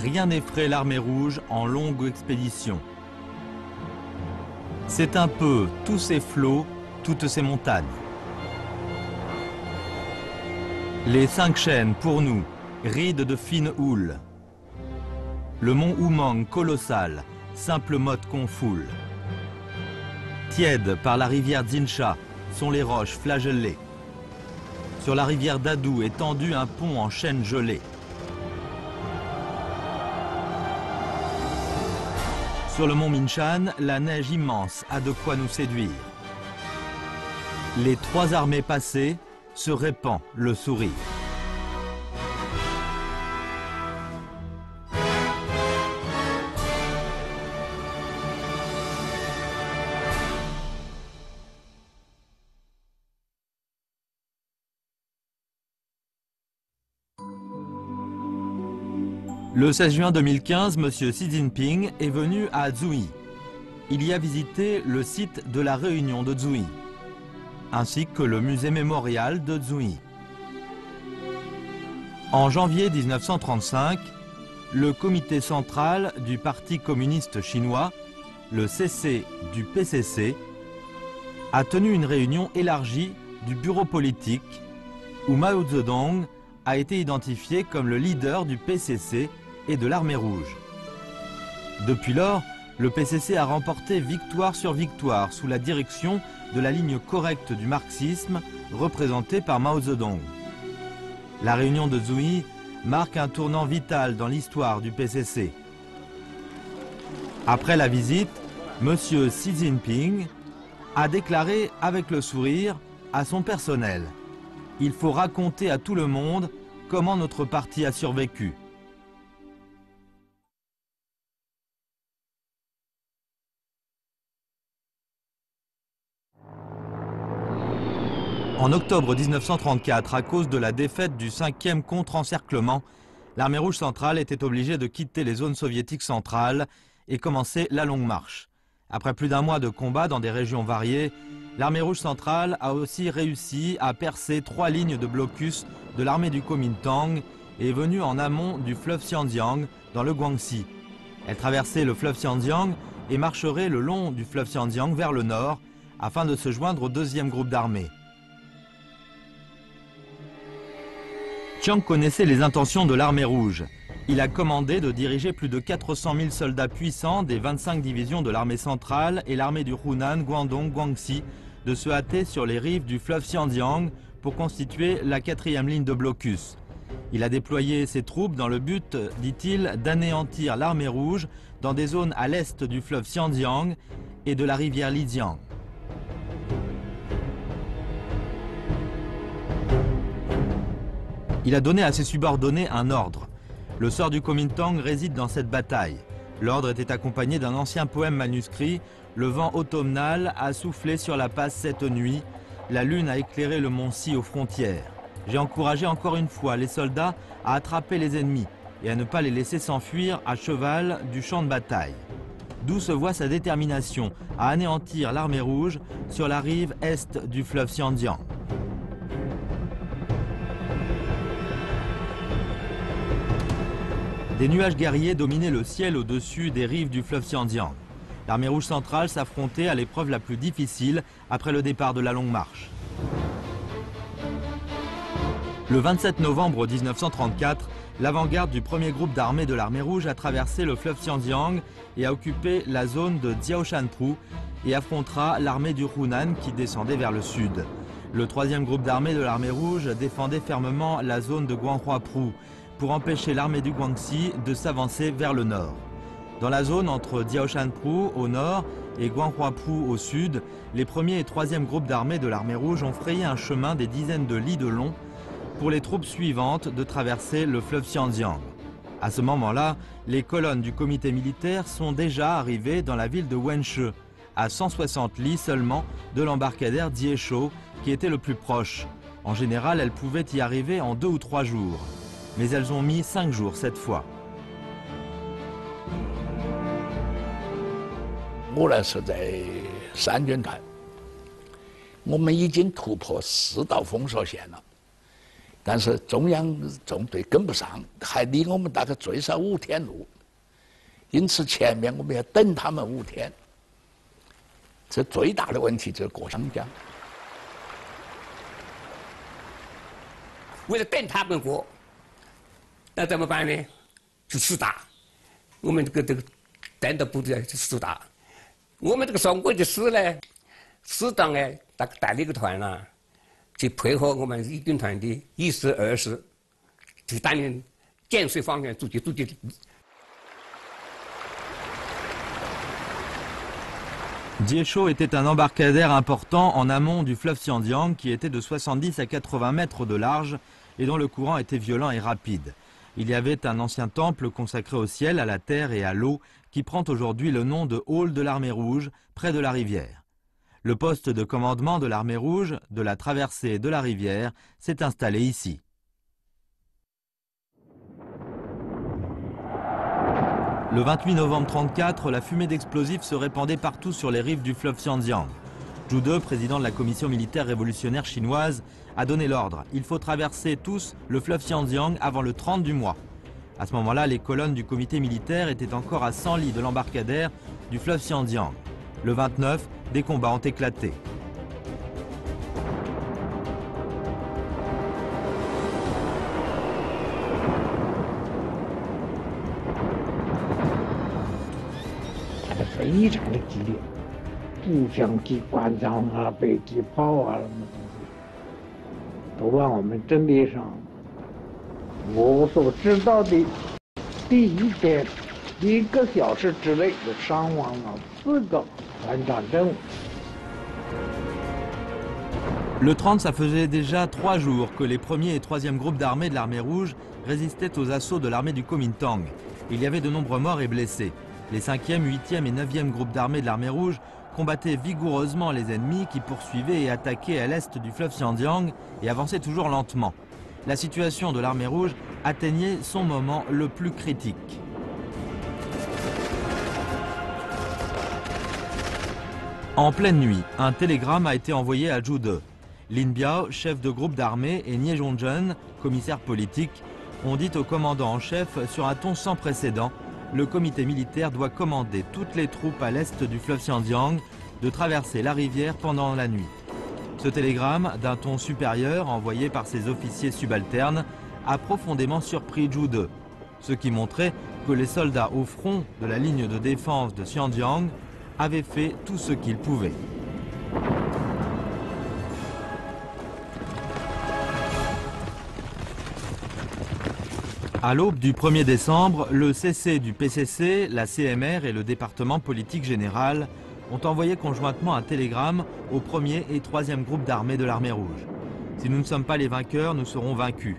rien n'effraie l'armée rouge en longue expédition. C'est un peu tous ces flots, toutes ces montagnes. Les 5 chaînes, pour nous, rides de fine houle. Le mont Oumang colossal, simple motte qu'on foule. Tièdes par la rivière Zinsha sont les roches flagellées. Sur la rivière Dadou est tendu un pont en chêne gelé. Sur le mont Minshan, la neige immense a de quoi nous séduire. Les 3 armées passées, se répand le sourire. Le 16 juin 2015, M. Xi Jinping est venu à Zhuyi. Il y a visité le site de la réunion de Zhuyi, ainsi que le musée mémorial de Zhuyi. En janvier 1935, le comité central du Parti communiste chinois, le CC du PCC, a tenu une réunion élargie du bureau politique où Mao Zedong a été identifié comme le leader du PCC et de l'armée rouge. Depuis lors, le PCC a remporté victoire sur victoire sous la direction de la ligne correcte du marxisme représentée par Mao Zedong. La réunion de Zhuyi marque un tournant vital dans l'histoire du PCC. Après la visite, M. Xi Jinping a déclaré avec le sourire à son personnel: « Il faut raconter à tout le monde comment notre parti a survécu. » En octobre 1934, à cause de la défaite du 5e contre-encerclement, l'armée rouge centrale était obligée de quitter les zones soviétiques centrales et commencer la longue marche. Après plus d'1 mois de combats dans des régions variées, l'armée rouge centrale a aussi réussi à percer 3 lignes de blocus de l'armée du Kuomintang et est venue en amont du fleuve Xinjiang dans le Guangxi. Elle traversait le fleuve Xinjiang et marcherait le long du fleuve Xinjiang vers le nord afin de se joindre au 2e groupe d'armées. Chiang connaissait les intentions de l'armée rouge. Il a commandé de diriger plus de 400 000 soldats puissants des 25 divisions de l'armée centrale et l'armée du Hunan, Guangdong, Guangxi de se hâter sur les rives du fleuve Xinjiang pour constituer la 4e ligne de blocus. Il a déployé ses troupes dans le but, dit-il, d'anéantir l'armée rouge dans des zones à l'est du fleuve Xinjiang et de la rivière Lijiang. Il a donné à ses subordonnés un ordre. Le sort du Kuomintang réside dans cette bataille. L'ordre était accompagné d'un ancien poème manuscrit. Le vent automnal a soufflé sur la passe cette nuit. La lune a éclairé le mont Si aux frontières. J'ai encouragé encore une fois les soldats à attraper les ennemis et à ne pas les laisser s'enfuir à cheval du champ de bataille. D'où se voit sa détermination à anéantir l'armée rouge sur la rive est du fleuve Xinjiang. Des nuages guerriers dominaient le ciel au-dessus des rives du fleuve Xinjiang. L'armée rouge centrale s'affrontait à l'épreuve la plus difficile après le départ de la longue marche. Le 27 novembre 1934, l'avant-garde du 1er groupe d'armées de l'armée rouge a traversé le fleuve Xinjiang et a occupé la zone de Jiaoshanpu et affrontera l'armée du Hunan qui descendait vers le sud. Le 3e groupe d'armées de l'armée rouge défendait fermement la zone de Guanghuapu pour empêcher l'armée du Guangxi de s'avancer vers le nord. Dans la zone entre Jiaoshanpu au nord et Guanghuapu au sud, les 1er et 3e groupes d'armées de l'armée rouge ont frayé un chemin des dizaines de lis de long pour les troupes suivantes de traverser le fleuve Xinjiang. À ce moment-là, les colonnes du comité militaire sont déjà arrivées dans la ville de Wenshe, à 160 lis seulement de l'embarcadère Jieshou, qui était le plus proche. En général, elles pouvaient y arriver en 2 ou 3 jours. Mais elles ont mis 5 jours cette fois. 我呢是在三军团，我们已经突破4道封锁线了，但是中央纵队跟不上，还离我们大概最少5天路，因此前面我们要等他们5天。这最大的问题就是过湘江。为了等他们过，那怎么办呢？就死打。我们这个等的部队是死打。我们这个双桂的师呢，师长呢，带了一个团啊，去配合我们一军团的1师、2师，去担任建水方面阻击。Jieshou était un embarcadère important en amont du fleuve Xianjiang qui était de 70 à 80 mètres de large et dont le courant était violent et rapide. Il y avait un ancien temple consacré au ciel, à la terre et à l'eau qui prend aujourd'hui le nom de hall de l'armée rouge près de la rivière. Le poste de commandement de l'armée rouge de la traversée de la rivière s'est installé ici. Le 28 novembre 1934, la fumée d'explosifs se répandait partout sur les rives du fleuve Xianjiang. Zhu De, président de la commission militaire révolutionnaire chinoise, a donné l'ordre. Il faut traverser tous le fleuve Xianjiang avant le 30 du mois. À ce moment-là, les colonnes du comité militaire étaient encore à 100 lis de l'embarcadère du fleuve Xianjiang. Le 29, des combats ont éclaté. Très常的激烈，步枪机、关枪啊、飞机炮啊什么东西，都往我们阵地上。我所知道的，第一天1个小时之内就伤亡了4个团长任务。Le 30, ça faisait déjà 3 jours que les 1er et 3e groupes d'armée de l'armée rouge résistaient aux assauts de l'armée du Kuomintang. Il y avait de nombreux morts et blessés. Les 5e, 8e et 9e groupes d'armée de l'armée rouge combattaient vigoureusement les ennemis qui poursuivaient et attaquaient à l'est du fleuve Xianjiang et avançaient toujours lentement. La situation de l'armée rouge atteignait son moment le plus critique. En pleine nuit, un télégramme a été envoyé à Zhu De. Lin Biao, chef de groupe d'armée, et Nie Zhongzhen, commissaire politique, ont dit au commandant en chef sur un ton sans précédent: le comité militaire doit commander toutes les troupes à l'est du fleuve Xianjiang de traverser la rivière pendant la nuit. Ce télégramme, d'un ton supérieur envoyé par ses officiers subalternes, a profondément surpris Zhu De, ce qui montrait que les soldats au front de la ligne de défense de Xianjiang avaient fait tout ce qu'ils pouvaient. À l'aube du 1er décembre, le CC du PCC, la CMR et le département politique général ont envoyé conjointement un télégramme au 1er et 3e groupe d'armée de l'armée rouge. Si nous ne sommes pas les vainqueurs, nous serons vaincus.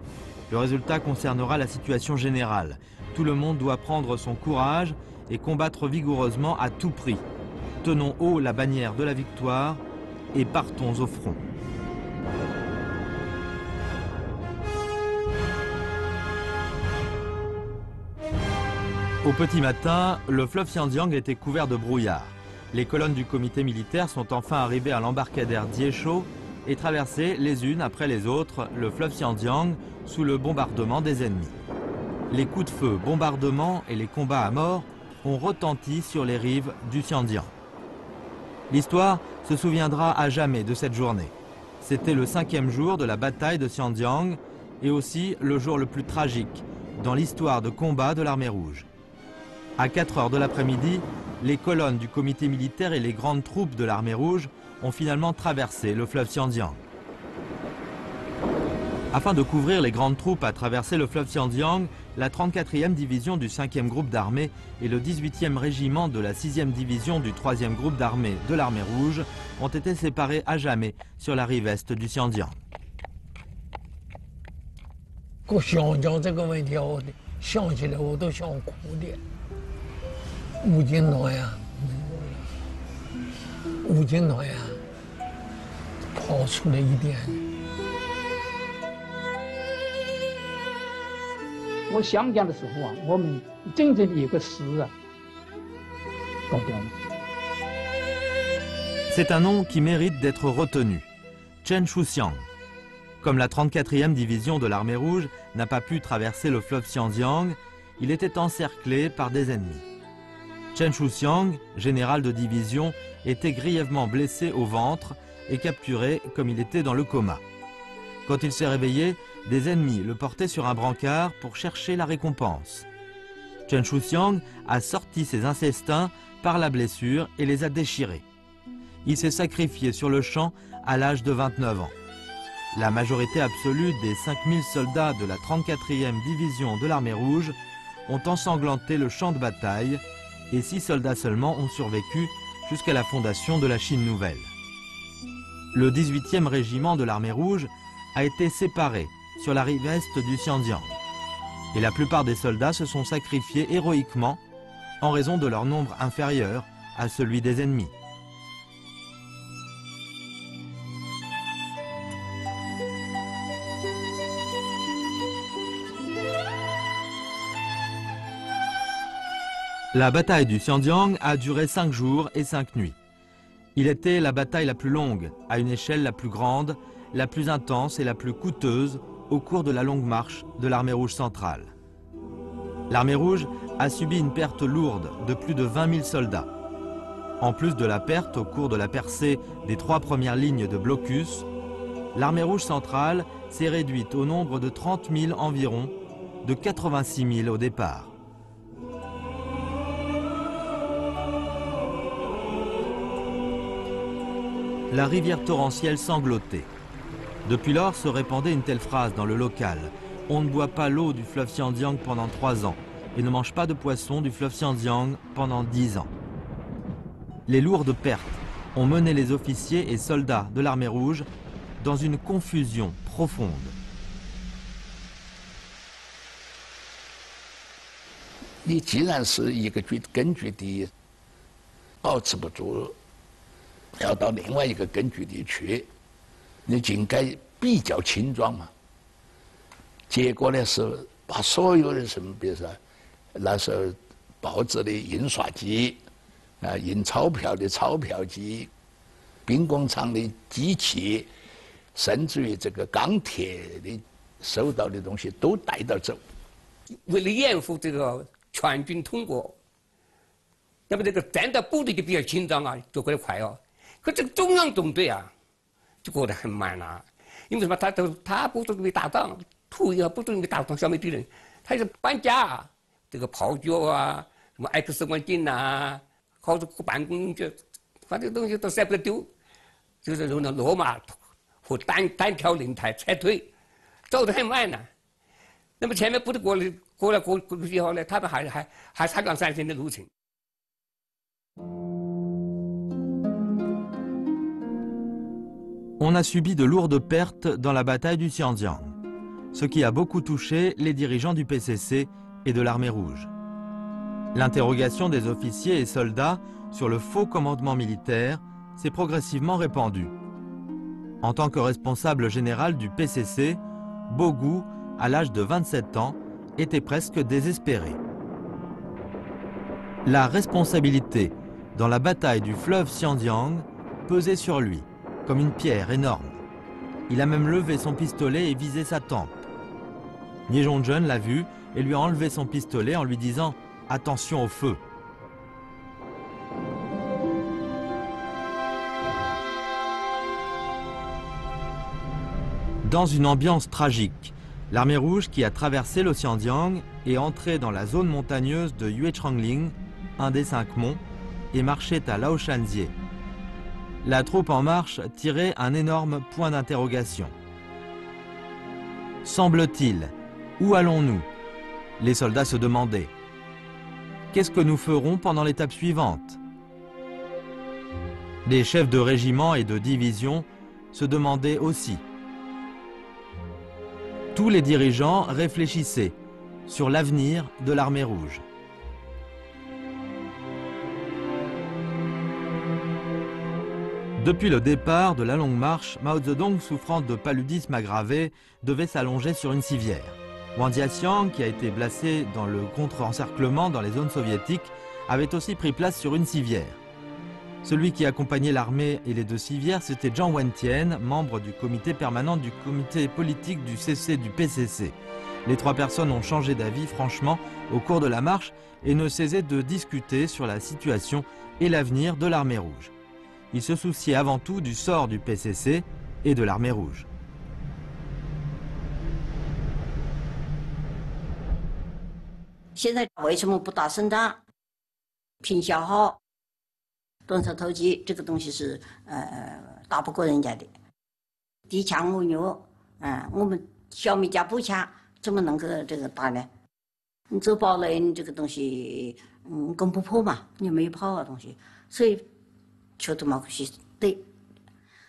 Le résultat concernera la situation générale. Tout le monde doit prendre son courage et combattre vigoureusement à tout prix. Tenons haut la bannière de la victoire et partons au front. Au petit matin, le fleuve Xianjiang était couvert de brouillard. Les colonnes du comité militaire sont enfin arrivées à l'embarcadère Jieshou et traversé les unes après les autres le fleuve Xianjiang sous le bombardement des ennemis. Les coups de feu, bombardements et les combats à mort ont retenti sur les rives du Xianjiang. L'histoire se souviendra à jamais de cette journée. C'était le 5e jour de la bataille de Xianjiang et aussi le jour le plus tragique dans l'histoire de combat de l'armée rouge. À 4 heures de l'après-midi, les colonnes du comité militaire et les grandes troupes de l'armée rouge ont finalement traversé le fleuve Xianjiang. Afin de couvrir les grandes troupes à traverser le fleuve Xianjiang, la 34e division du 5e groupe d'armée et le 18e régiment de la 6e division du 3e groupe d'armée de l'armée rouge ont été séparés à jamais sur la rive est du Xianjiang. 我想讲的时候啊，我们真正有个师啊，搞掉了。 C'est un nom qui mérite d'être retenu. Chen Shuxiang. Comme la 34e division de l'armée rouge n'a pas pu traverser le fleuve Xinjiang, il était encerclé par des ennemis. Chen Shuxiang, général de division, était grièvement blessé au ventre et capturé comme il était dans le coma. Quand il s'est réveillé, des ennemis le portaient sur un brancard pour chercher la récompense. Chen Shuxiang a sorti ses intestins par la blessure et les a déchirés. Il s'est sacrifié sur le champ à l'âge de 29 ans. La majorité absolue des 5000 soldats de la 34e division de l'armée rouge ont ensanglanté le champ de bataille et 6 soldats seulement ont survécu jusqu'à la fondation de la Chine nouvelle. Le 18e régiment de l'armée rouge a été séparé sur la rive est du Xinjiang. Et la plupart des soldats se sont sacrifiés héroïquement en raison de leur nombre inférieur à celui des ennemis. La bataille du Xinjiang a duré 5 jours et 5 nuits. Il était la bataille la plus longue, à une échelle la plus grande, la plus intense et la plus coûteuse au cours de la longue marche de l'armée rouge centrale. L'armée rouge a subi une perte lourde de plus de 20 000 soldats. En plus de la perte au cours de la percée des 3 premières lignes de blocus, l'armée rouge centrale s'est réduite au nombre de 30 000 environ, de 86 000 au départ. La rivière torrentielle sanglotait. Depuis lors se répandait une telle phrase dans le local. On ne boit pas l'eau du fleuve Xinjiang pendant 3 ans et ne mange pas de poisson du fleuve Xinjiang pendant 10 ans. Les lourdes pertes ont mené les officiers et soldats de l'armée rouge dans une confusion profonde.你既然是一个根据地保持不住，要到另外一个根据地去，你就应该比较轻装嘛。结果呢是把所有的什么，比如说那时候报纸的印刷机啊，印钞票的钞票机，兵工厂的机器，甚至于这个钢铁的收到的东西都带到走。为了应付这个全军通过，那么这个战斗部队就比较紧张啊，就过得快哦。可这个中央总队啊，就过得很慢啦、因为什么？他部队没打仗，土一部队没打仗，消灭敌人，他是搬家，这个炮脚啊，什么 X 光镜啊，好多办公就，反正东西都舍不得丢，就是用那骡马和单条轮胎拆腿，走得很慢呐、那么前面部队过去以后呢，他们还3到3天的路程。On a subi de lourdes pertes dans la bataille du Xinjiang, ce qui a beaucoup touché les dirigeants du PCC et de l'armée rouge. L'interrogation des officiers et soldats sur le faux commandement militaire s'est progressivement répandue. En tant que responsable général du PCC, Bogu, à l'âge de 27 ans, était presque désespéré. La responsabilité dans la bataille du fleuve Xinjiang pesait sur lui, comme une pierre énorme. Il a même levé son pistolet et visé sa tempe. Nie Zhongzhen l'a vu et lui a enlevé son pistolet en lui disant « Attention au feu ». Dans une ambiance tragique, l'armée rouge qui a traversé le Xinjiang est entrée dans la zone montagneuse de Yuechangling, un des 5 monts, et marchait à Laoshanjie. La troupe en marche tirait un énorme point d'interrogation. Semble-t-il, où allons-nous? Les soldats se demandaient. Qu'est-ce que nous ferons pendant l'étape suivante? Les chefs de régiment et de division se demandaient aussi. Tous les dirigeants réfléchissaient sur l'avenir de l'armée rouge. Depuis le départ de la longue marche, Mao Zedong, souffrant de paludisme aggravé, devait s'allonger sur une civière. Wang Jiaxiang, qui a été blessé dans le contre-encerclement dans les zones soviétiques, avait aussi pris place sur une civière. Celui qui accompagnait l'armée et les deux civières, c'était Jiang Wentian, membre du comité permanent du comité politique du CC du PCC. Les trois personnes ont changé d'avis franchement au cours de la marche et ne cessaient de discuter sur la situation et l'avenir de l'armée rouge. Ils se souciaient avant tout du sort du PCC et de l'armée rouge. 现在为什么不打胜仗？拼消耗，动手投机，这个东西是打不过人家的。敌强我弱，我们小米加步枪怎么能够这个打呢？你走堡垒，你这个东西攻不破嘛，你没有炮啊东西，所以球都没去对，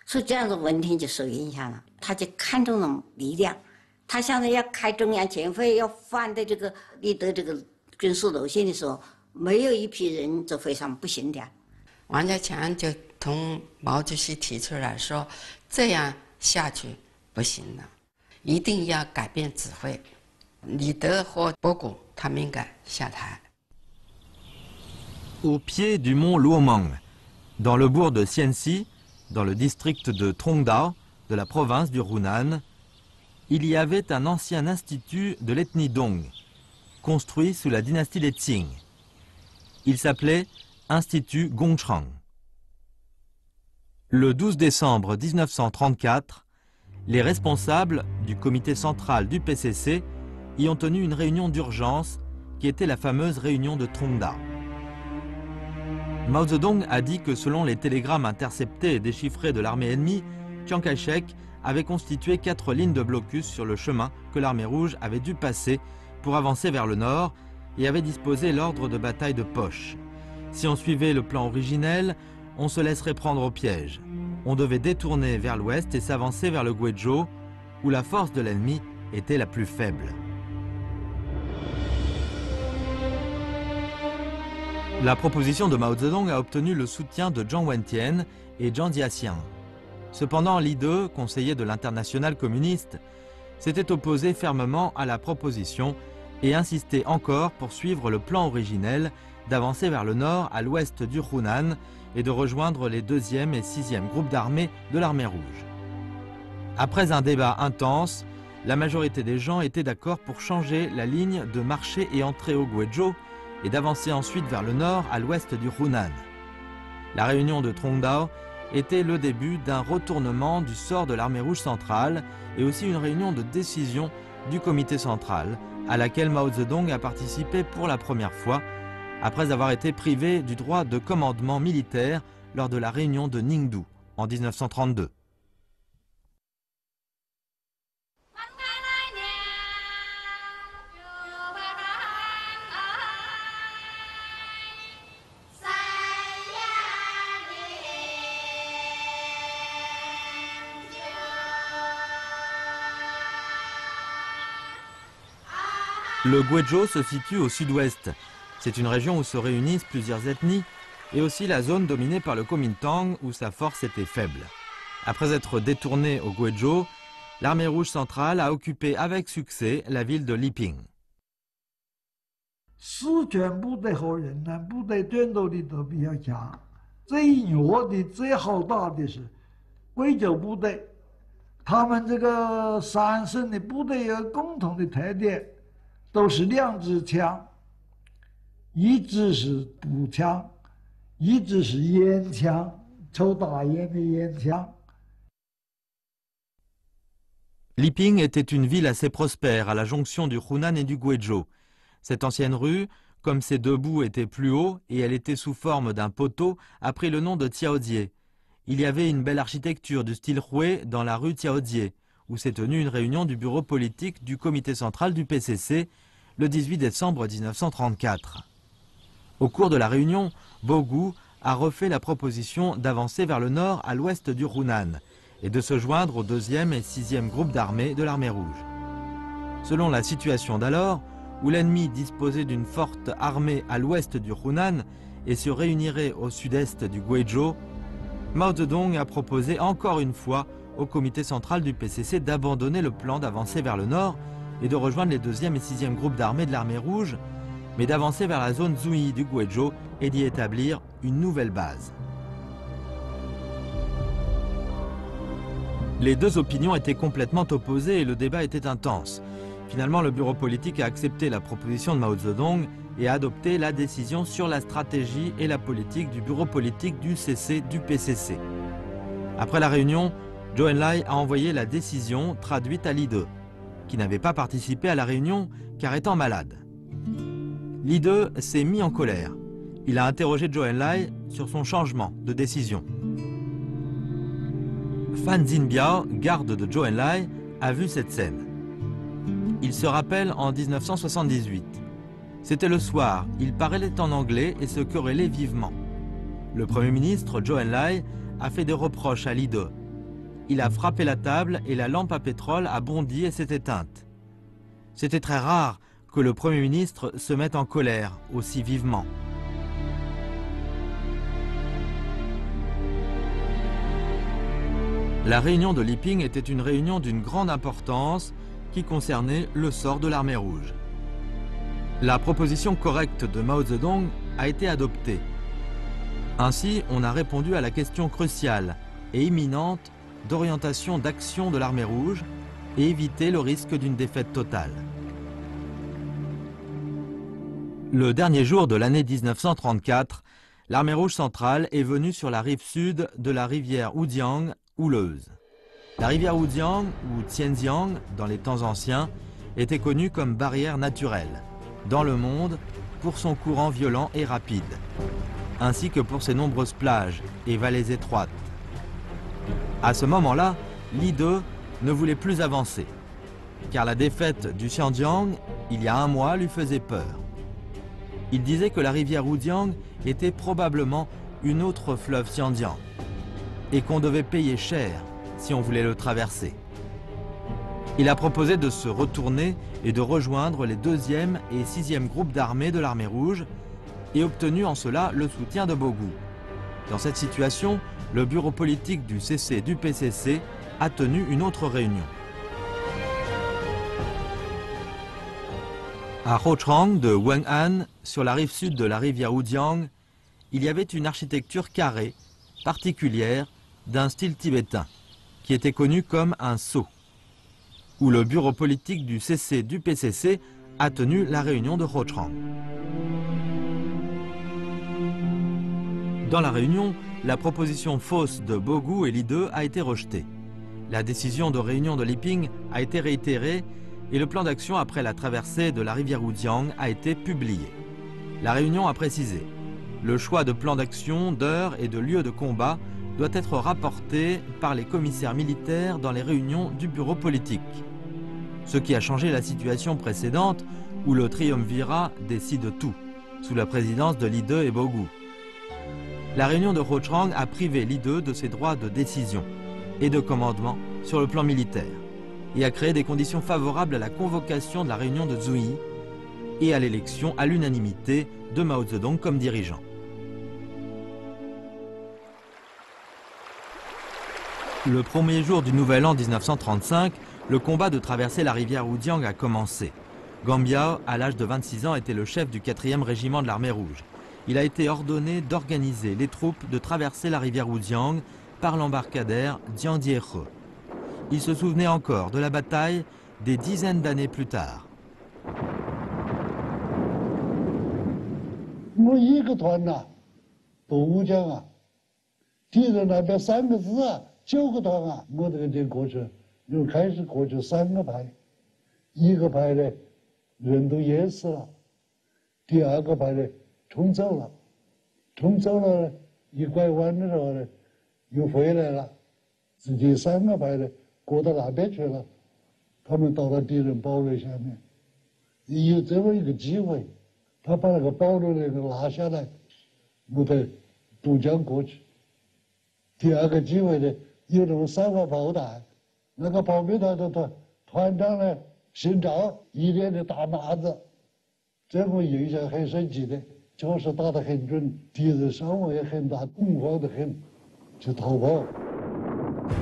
所以这样子文天就受影响了，他就看中了力量。 他现在要开中央前会，要反对这个立德这个军事路线的时候，没有一批人走非常不行的。王家强就同毛主席提出来说，这样下去不行了，一定要改变指挥。李德和博古他们应该下台。Au pied du mont Luomang, dans le bourg de Xianxi, dans le district de Trongdao, de la province du Hunan, il y avait un ancien institut de l'ethnie Dong, construit sous la dynastie des Qing. Il s'appelait Institut Gongchang. Le 12 décembre 1934, les responsables du comité central du PCC y ont tenu une réunion d'urgence qui était la fameuse réunion de Trongdao. Mao Zedong a dit que selon les télégrammes interceptés et déchiffrés de l'armée ennemie, Chiang Kai-shek avait constitué 4 lignes de blocus sur le chemin que l'armée rouge avait dû passer pour avancer vers le nord et avait disposé l'ordre de bataille de poche. Si on suivait le plan originel, on se laisserait prendre au piège. On devait détourner vers l'ouest et s'avancer vers le Guizhou, où la force de l'ennemi était la plus faible. La proposition de Mao Zedong a obtenu le soutien de Jiang Wentian et Jiang Jiaxiang. Cependant, Li De, conseiller de l'internationale communiste, s'était opposé fermement à la proposition et insistait encore pour suivre le plan originel d'avancer vers le nord à l'ouest du Hunan et de rejoindre les 2e et 6e groupes d'armées de l'armée rouge. Après un débat intense, la majorité des gens étaient d'accord pour changer la ligne de marcher et entrer au Guizhou et d'avancer ensuite vers le nord à l'ouest du Hunan. La réunion de Trongdao était le début d'un retournement du sort de l'armée rouge centrale et aussi une réunion de décision du comité central à laquelle Mao Zedong a participé pour la première fois après avoir été privé du droit de commandement militaire lors de la réunion de Ningdu en 1932. Le Guizhou se situe au sud-ouest. C'est une région où se réunissent plusieurs ethnies et aussi la zone dominée par le Kuomintang où sa force était faible. Après être détournée au Guizhou, l'armée rouge centrale a occupé avec succès la ville de Liping. 四川部队和云南部队战斗力都比较强，最弱的、最好打的是贵州部队。他们这个三省的部队有共同的特点。 都是2支枪，一支是步枪，一支是烟枪，抽大烟的烟枪。 Liping était une ville assez prospère à la jonction du Hunan et du Guizhou. Cette ancienne rue, comme ses deux bouts étaient plus hauts et elle était sous forme d'un poteau, a pris le nom de Tiaodzie. Il y avait une belle architecture du style Hui dans la rue Tiaodzie, où s'est tenue une réunion du bureau politique du comité central du PCC le 18 décembre 1934. Au cours de la réunion, Bogu a refait la proposition d'avancer vers le nord à l'ouest du Hunan et de se joindre au 2e et 6e groupe d'armées de l'armée rouge. Selon la situation d'alors, où l'ennemi disposait d'une forte armée à l'ouest du Hunan et se réunirait au sud-est du Guizhou, Mao Zedong a proposé encore une fois au comité central du PCC d'abandonner le plan d'avancer vers le nord et de rejoindre les 2e et 6e groupes d'armées de l'armée rouge, mais d'avancer vers la zone Zhuyi du Guizhou et d'y établir une nouvelle base. Les deux opinions étaient complètement opposées et le débat était intense. Finalement, le bureau politique a accepté la proposition de Mao Zedong et a adopté la décision sur la stratégie et la politique du bureau politique du CC du PCC. Après la réunion, Zhou Enlai a envoyé la décision traduite à Li De, qui n'avait pas participé à la réunion car étant malade. Li De s'est mis en colère. Il a interrogé Zhou Enlai sur son changement de décision. Fan Zhenbiao, garde de Zhou Enlai, a vu cette scène. Il se rappelle en 1978. C'était le soir, il parlait en anglais et se querellait vivement. Le Premier ministre, Zhou Enlai, a fait des reproches à Li De. Il a frappé la table et la lampe à pétrole a bondi et s'est éteinte. C'était très rare que le Premier ministre se mette en colère aussi vivement. La réunion de Liping était une réunion d'une grande importance qui concernait le sort de l'armée rouge. La proposition correcte de Mao Zedong a été adoptée. Ainsi, on a répondu à la question cruciale et imminente d'orientation d'action de l'armée rouge et éviter le risque d'une défaite totale. Le dernier jour de l'année 1934, l'armée rouge centrale est venue sur la rive sud de la rivière Wujiang, houleuse. La rivière Wujiang, ou Tianjiang dans les temps anciens, était connue comme barrière naturelle dans le monde pour son courant violent et rapide, ainsi que pour ses nombreuses plages et vallées étroites. À ce moment-là, Li De ne voulait plus avancer, car la défaite du Xinjiang, il y a un mois, lui faisait peur. Il disait que la rivière Wujiang était probablement une autre fleuve Xinjiang, et qu'on devait payer cher si on voulait le traverser. Il a proposé de se retourner et de rejoindre les 2e et 6e groupes d'armées de l'armée rouge et obtenu en cela le soutien de Bogu. Dans cette situation, le bureau politique du CC du PCC a tenu une autre réunion. À Hochang de Wen'an, sur la rive sud de la rivière Wujiang, il y avait une architecture carrée, particulière, d'un style tibétain, qui était connu comme un sceau, où le bureau politique du CC du PCC a tenu la réunion de Hochang. Dans la réunion, la proposition fausse de Bogu et Li De a été rejetée. La décision de réunion de Liping a été réitérée et le plan d'action après la traversée de la rivière Wujiang a été publié. La réunion a précisé: le choix de plan d'action, d'heures et de lieux de combat doit être rapporté par les commissaires militaires dans les réunions du bureau politique. Ce qui a changé la situation précédente où le triumvirat décide tout, sous la présidence de Li De et Bogu. La réunion de Hochang a privé Li De de ses droits de décision et de commandement sur le plan militaire et a créé des conditions favorables à la convocation de la réunion de Zhuyi et à l'élection à l'unanimité de Mao Zedong comme dirigeant. Le premier jour du nouvel an 1935, le combat de traverser la rivière Wujiang a commencé. Gambiao, à l'âge de 26 ans, était le chef du 4e régiment de l'armée rouge. Il a été ordonné d'organiser les troupes de traverser la rivière Wujiang par l'embarcadère Jiangdiehe. Il se souvenait encore de la bataille des dizaines d'années plus tard.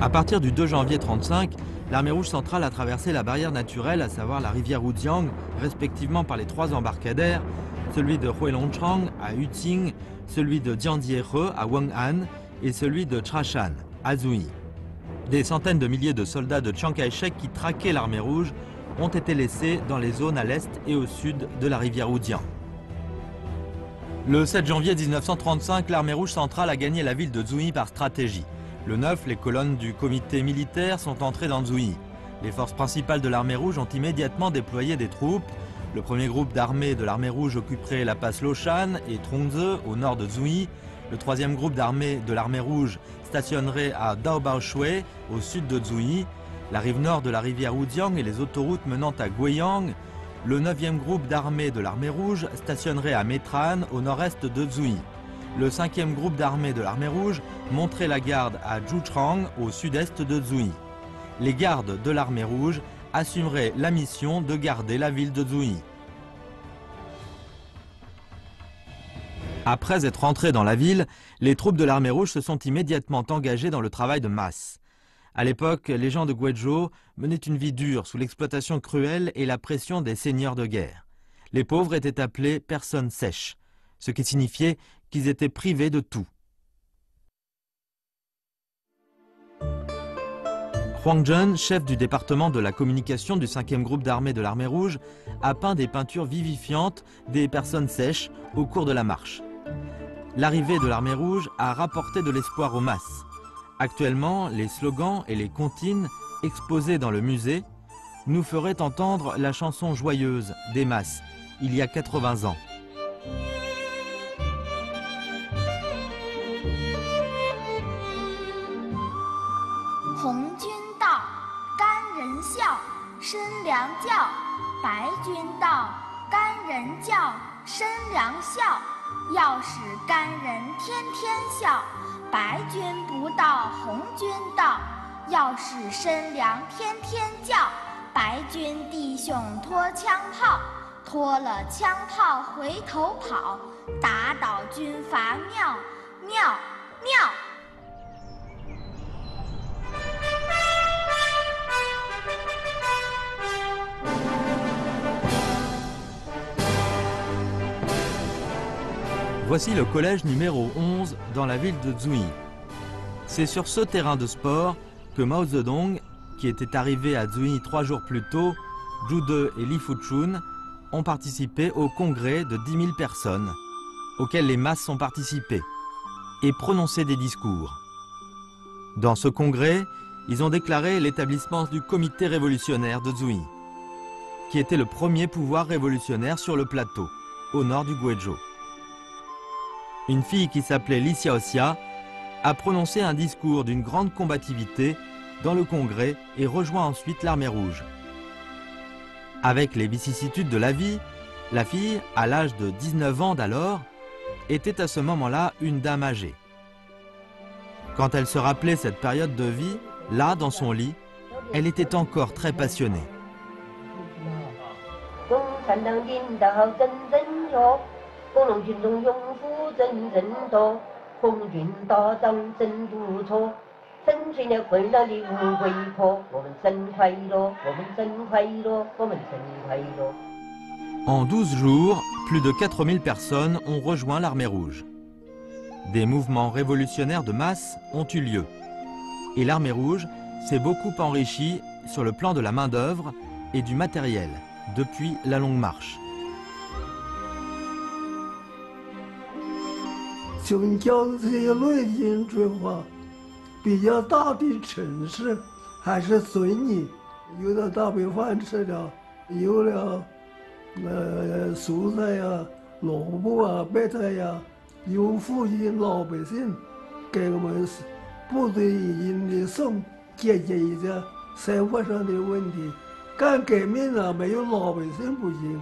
À partir du 2 janvier 1935, l'armée rouge centrale a traversé la barrière naturelle, à savoir la rivière Wujiang, respectivement par les 3 embarcadères, celui de Huilongchang à Yuting, celui de Jiangdiehe à Wen'an et celui de Trashan à Zhuyi. Des centaines de milliers de soldats de Chiang Kai-shek qui traquaient l'armée rouge ont été laissés dans les zones à l'est et au sud de la rivière Oudian. Le 7 janvier 1935, l'armée rouge centrale a gagné la ville de Zhuyi par stratégie. Le 9, les colonnes du comité militaire sont entrées dans Zhuyi. Les forces principales de l'armée rouge ont immédiatement déployé des troupes. Le premier groupe d'armée de l'armée rouge occuperait la passe Loshan et Trongze au nord de Zhuyi. Le troisième groupe d'armée de l'armée rouge stationnerait à Daobaoshui au sud de Zhuyi, la rive nord de la rivière Oudian et les autoroutes menant à Guiyang. Le 9e groupe d'armée de l'armée rouge stationnerait à Metran au nord-est de Zhuyi. Le 5e groupe d'armée de l'armée rouge monterait la garde à Zhuchang au sud-est de Zhuyi. Les gardes de l'armée rouge assumeraient la mission de garder la ville de Zhuyi. Après être entrés dans la ville, les troupes de l'armée rouge se sont immédiatement engagées dans le travail de masse. À l'époque, les gens de Guizhou menaient une vie dure sous l'exploitation cruelle et la pression des seigneurs de guerre. Les pauvres étaient appelés personnes sèches, ce qui signifiait qu'ils étaient privés de tout. Huang Zhen, chef du département de la communication du 5e groupe d'armée de l'armée rouge, a peint des peintures vivifiantes des personnes sèches au cours de la marche. L'arrivée de l'armée rouge a rapporté de l'espoir aux masses. Actuellement, les slogans et les comptines exposés dans le musée nous feraient entendre la chanson joyeuse des masses, il y a 80 ans. Hong Jun Dao, Gan Ren Xiao, Shen Liang Jiao, Bai Jun Dao, Gan Ren Jiao, Shen Liang Xiao， 要使干人天天笑。白君不到红军到，要使申粮天天叫。白军弟兄拖枪炮，拖了枪炮回头跑，打倒军阀妙妙妙。Voici le collège numéro 11 dans la ville de Zhuyi. C'est sur ce terrain de sport que Mao Zedong, qui était arrivé à Zhuyi 3 jours plus tôt, Zhu De et Li Fuchun ont participé au congrès de 10 000 personnes, auquel les masses ont participé, et prononcé des discours. Dans ce congrès, ils ont déclaré l'établissement du comité révolutionnaire de Zhuyi, qui était le premier pouvoir révolutionnaire sur le plateau, au nord du Guizhou. Une fille qui s'appelait Li Xiaoxia a prononcé un discours d'une grande combativité dans le congrès et rejoint ensuite l'armée rouge. Avec les vicissitudes de la vie, la fille, à l'âge de 19 ans d'alors, était à ce moment-là une dame âgée. Quand elle se rappelait cette période de vie, là, dans son lit, elle était encore très passionnée. En 12 jours, plus de 4000 personnes ont rejoint l'armée rouge. Des mouvements révolutionnaires de masse ont eu lieu. Et l'armée rouge s'est beaucoup enrichie sur le plan de la main-d'œuvre et du matériel depuis la longue marche. 宗教的这些类型转化，比较大的城市还是随你，有了大米饭吃了，有了蔬菜呀、萝卜啊、白菜呀，有福音老百姓给我们部队营的送，解决一些生活上的问题。干革命了，没有老百姓不行。